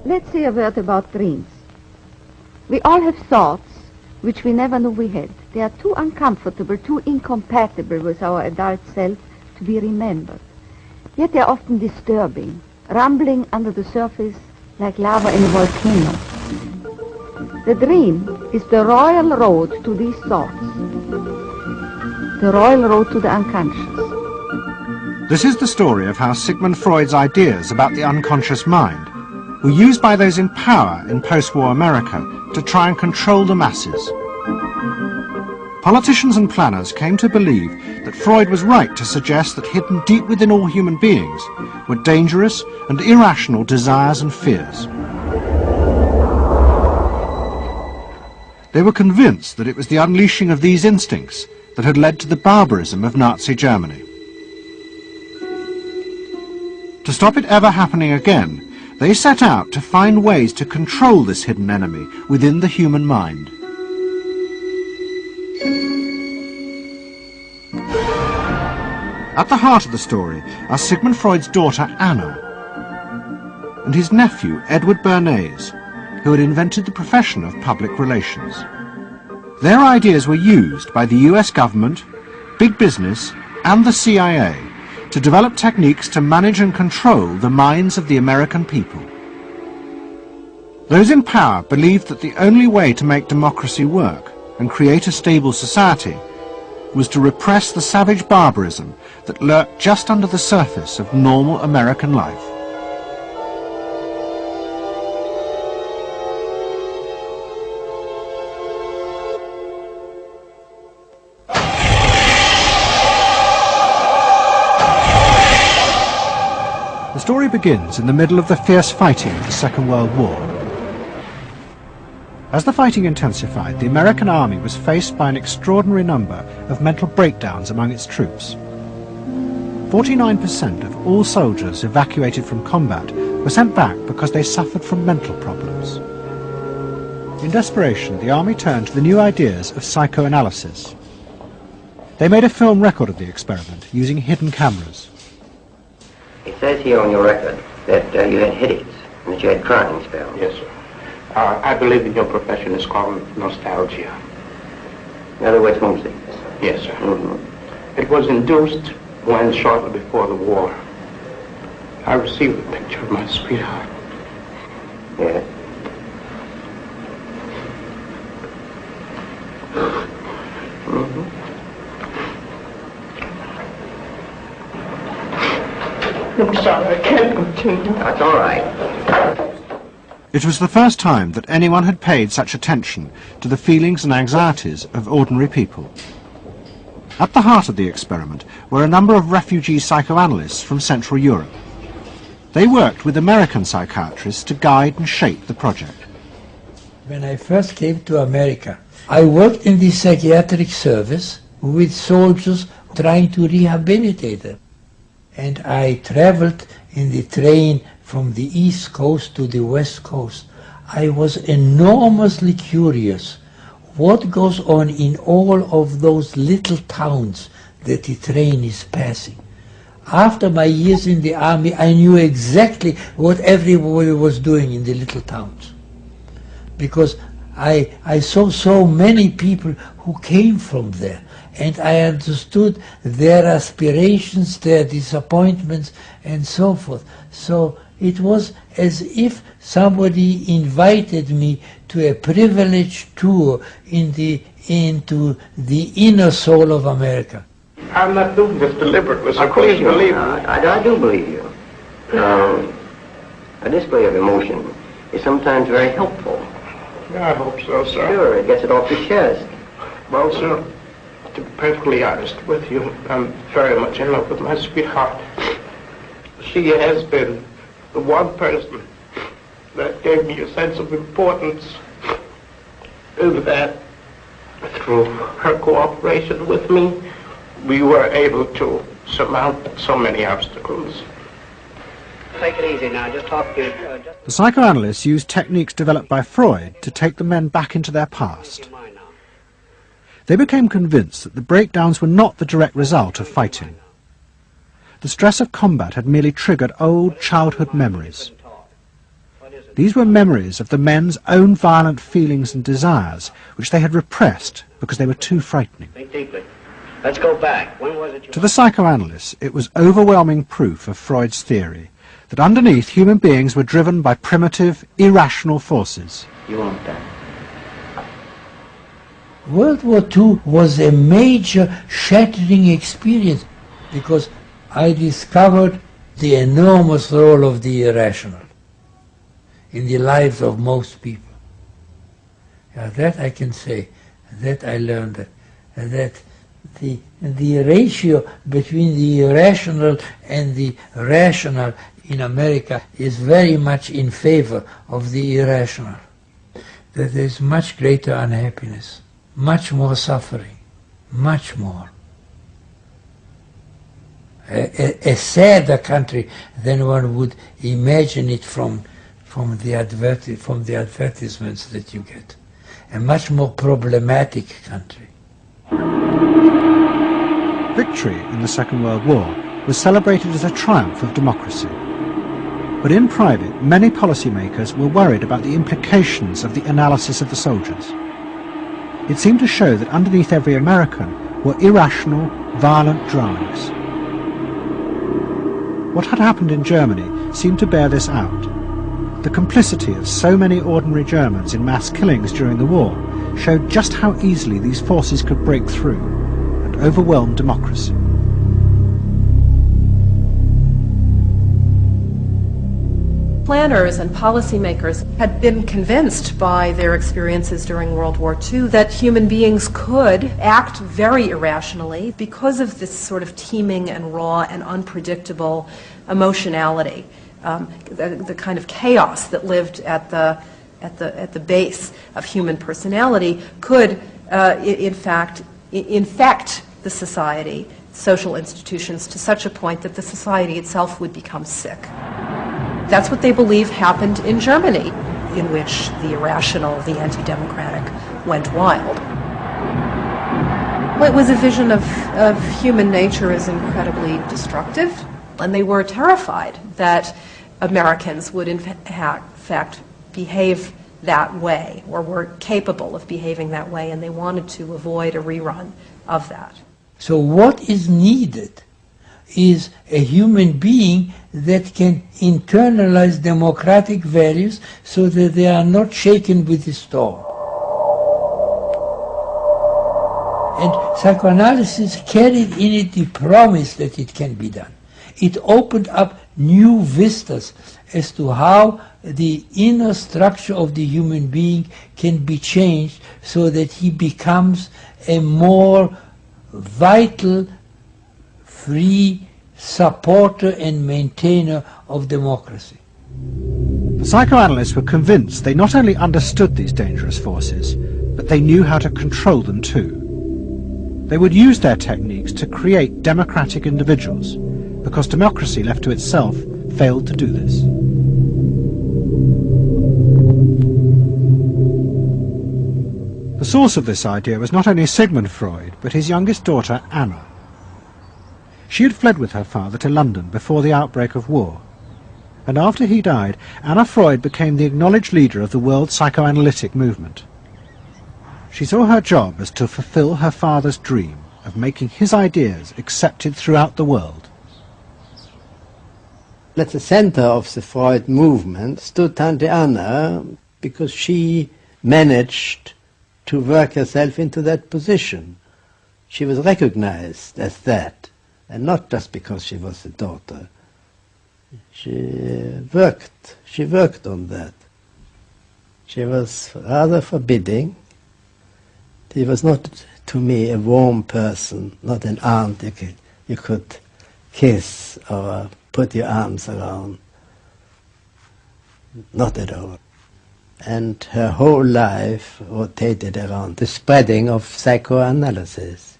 Let's say a word about dreams. We all have thoughts which we never knew we had. They are too uncomfortable, too incompatible with our adult self to be remembered. Yet they are often disturbing, rumbling under the surface like lava in a volcano. The dream is the royal road to these thoughts, the royal road to the unconscious. This is the story of how Sigmund Freud's ideas about the unconscious mind were used by those in power in post-war America to try and control the masses. Politicians and planners came to believe that Freud was right to suggest that hidden deep within all human beings were dangerous and irrational desires and fears. They were convinced that it was the unleashing of these instincts that had led to the barbarism of Nazi Germany. To stop it ever happening again, they set out to find ways to control this hidden enemy within the human mind. At the heart of the story are Sigmund Freud's daughter Anna and his nephew Edward Bernays, who had invented the profession of public relations. Their ideas were used by the US government, big business and the CIA to develop techniques to manage and control the minds of the American people. Those in power believed that the only way to make democracy work and create a stable society was to repress the savage barbarism that lurked just under the surface of normal American life. The story begins in the middle of the fierce fighting of the Second World War. As the fighting intensified, the American army was faced by an extraordinary number of mental breakdowns among its troops. 49% of all soldiers evacuated from combat were sent back because they suffered from mental problems. In desperation, the army turned to the new ideas of psychoanalysis. They made a film record of the experiment using hidden cameras. It says here on your record that you had headaches and that you had crying spells. Yes, sir. I believe in your profession is called nostalgia. In other words, homesickness. Yes, sir. Mm-hmm. It was induced when, shortly before the war, I received a picture of my sweetheart. Yes. Mm-hmm. I'm sorry, I can't continue. That's all right. It was the first time that anyone had paid such attention to the feelings and anxieties of ordinary people. At the heart of the experiment were a number of refugee psychoanalysts from Central Europe. They worked with American psychiatrists to guide and shape the project. When I first came to America, I worked in the psychiatric service with soldiers trying to rehabilitate them. And I traveled in the train from the East Coast to the West Coast. I was enormously curious what goes on in all of those little towns that the train is passing. After my years in the army, I knew exactly what everybody was doing in the little towns. Because I saw so many people who came from there. And I understood their aspirations, their disappointments, and so forth. So it was as if somebody invited me to a privileged tour into the inner soul of America. I'm not doing this deliberately, so Of course please you are. believe me. I do believe you. A display of emotion is sometimes very helpful. Yeah, I hope so, sir. Sure, it gets it off the chest. Well, sir, to be perfectly honest with you, I'm very much in love with my sweetheart. She has been the one person that gave me a sense of importance, and that through her cooperation with me, we were able to surmount so many obstacles. Take it easy now, just talk to... The psychoanalysts used techniques developed by Freud to take the men back into their past. They became convinced that the breakdowns were not the direct result of fighting. The stress of combat had merely triggered old childhood memories. These were memories of the men's own violent feelings and desires, which they had repressed because they were too frightening. Think deeply. Let's go back. When was it you... To the psychoanalysts, it was overwhelming proof of Freud's theory that underneath human beings were driven by primitive, irrational forces. You won't die. World War II was a major shattering experience because I discovered the enormous role of the irrational in the lives of most people. That I can say, that I learned, that the ratio between the irrational and the rational in America is very much in favor of the irrational. That there is much greater unhappiness, much more suffering, much more. A sadder country than one would imagine it from the advertisements that you get. A much more problematic country. Victory in the Second World War was celebrated as a triumph of democracy. But in private, many policymakers were worried about the implications of the analysis of the soldiers. It seemed to show that underneath every American were irrational, violent drives. What had happened in Germany seemed to bear this out. The complicity of so many ordinary Germans in mass killings during the war showed just how easily these forces could break through and overwhelm democracy. Planners and policymakers had been convinced by their experiences during World War II that human beings could act very irrationally because of this sort of teeming and raw and unpredictable emotionality, the kind of chaos that lived at the base of human personality could, in fact, infect the society, social institutions, to such a point that the society itself would become sick. That's what they believe happened in Germany, in which the irrational, the anti-democratic, went wild. Well, it was a vision of human nature as incredibly destructive, and they were terrified that Americans would in fact behave that way, or were capable of behaving that way, and they wanted to avoid a rerun of that. So what is needed is a human being that can internalize democratic values so that they are not shaken with the storm. And psychoanalysis carried in it the promise that it can be done. It opened up new vistas as to how the inner structure of the human being can be changed so that he becomes a more vital, free supporter and maintainer of democracy. The psychoanalysts were convinced they not only understood these dangerous forces, but they knew how to control them too. They would use their techniques to create democratic individuals, because democracy left to itself failed to do this. The source of this idea was not only Sigmund Freud, but his youngest daughter, Anna. She had fled with her father to London before the outbreak of war, and after he died, Anna Freud became the acknowledged leader of the world psychoanalytic movement. She saw her job as to fulfill her father's dream of making his ideas accepted throughout the world. At the center of the Freud movement stood Tante Anna, because she managed to work herself into that position. She was recognized as that, and not just because she was the daughter. She worked on that. She was rather forbidding. She was not, to me, a warm person, not an aunt you could kiss or put your arms around. Not at all. And her whole life rotated around the spreading of psychoanalysis.